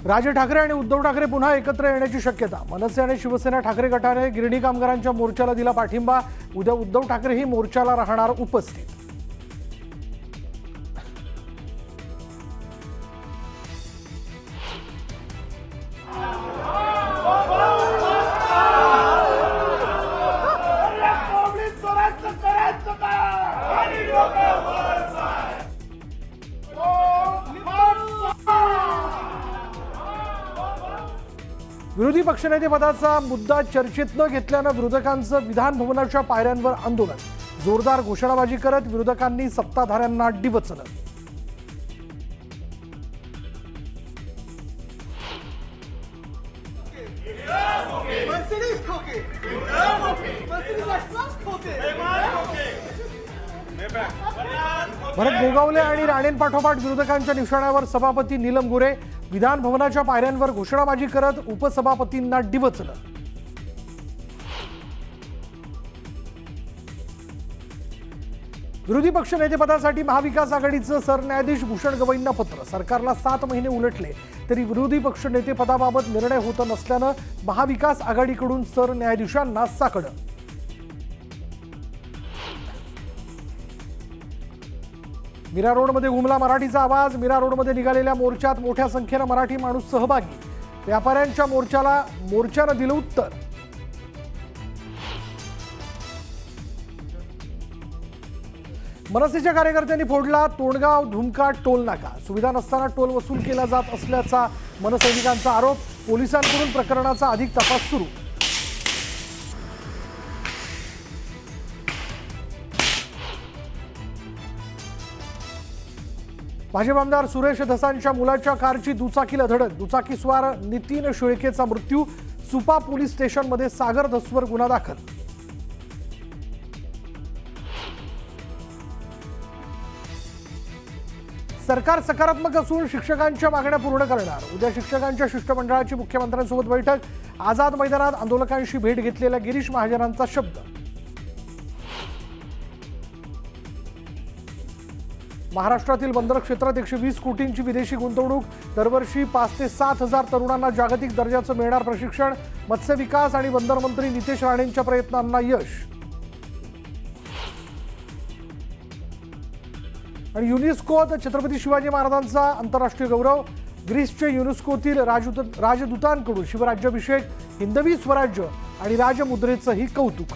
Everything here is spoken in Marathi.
राज ठाकरे आणि उद्धव ठाकरे पुन्हा एकत्र येण्याची शक्यता। मनसे आणि शिवसेना ठाकरे गटाने गिरणी कामगारांच्या मोर्चाला दिला पाठिंबा। उद्या उद्धव ठाकरेही मोर्चाला राहणार उपस्थित। विरोधी पक्षनेतेपदाचा मुद्दा चर्चेत न घेतल्यानं विरोधकांचं विधान भवनाच्या पायऱ्यांवर आंदोलन। जोरदार घोषणाबाजी करत विरोधकांनी सत्ताधाऱ्यांना डिवचलं। भरत गोगावले आणि राणेंपाठोपाठ विरोधकांच्या निशाण्यावर सभापती नीलम गोरे। विधान भवनाच्या पायऱ्यांवर घोषणाबाजी करत उपसभापतींना डिवचलं। विरोधी पक्षनेतेपदासाठी महाविकास आघाडीचं सरन्यायाधीश भूषण गवईंना पत्र। सरकारला 7 महिने उलटले तरी विरोधी पक्षनेतेपदाबाबत निर्णय होत नसल्यानं महाविकास आघाडीकडून सरन्यायाधीशांना साकडं। मीरा रोडमध्ये घुमला मराठीचा आवाज। मीरा रोडमध्ये निघालेल्या मोर्चात मोठ्या संख्येनं मराठी माणूस सहभागी। व्यापाऱ्यांच्या मोर्चानं दिलं उत्तर। मनसेच्या कार्यकर्त्यांनी फोडला तोंडगाव धुमका टोल नाका। सुविधा नसताना टोल वसूल केला जात असल्याचा मनसैनिकांचा आरोप। पोलिसांकडून प्रकरणाचा अधिक तपास सुरू। भाजप आमदार सुरेश धसांच्या मुलाच्या कारची दुचाकीला धडक। दुचाकीस्वार नितीन शेळकेचा मृत्यू। सुपा पोलीस स्टेशनमध्ये सागर धसवर गुन्हा दाखल। सरकार सकारात्मक असून शिक्षकांच्या मागण्या पूर्ण करणार। उद्या शिक्षकांच्या शिष्टमंडळाची मुख्यमंत्र्यांसोबत बैठक। आझाद मैदानात आंदोलकांशी भेट घेतलेल्या गिरीश महाजनांचा शब्द। महाराष्ट्रातील बंदर क्षेत्रात 120 कोटींची विदेशी गुंतवणूक। दरवर्षी 5 ते 7 हजार तरुणांना जागतिक दर्जाचं मिळणार प्रशिक्षण। मत्स्य विकास आणि बंदर मंत्री नितेश राणेंच्या प्रयत्नांना यश। आणि युनेस्कोत छत्रपती शिवाजी महाराजांचा आंतरराष्ट्रीय गौरव। ग्रीसचे युनेस्कोतील राजदूतांकडून शिवराज्याभिषेक। हिंदवी स्वराज्य आणि राजमुद्रेचंही कौतुक।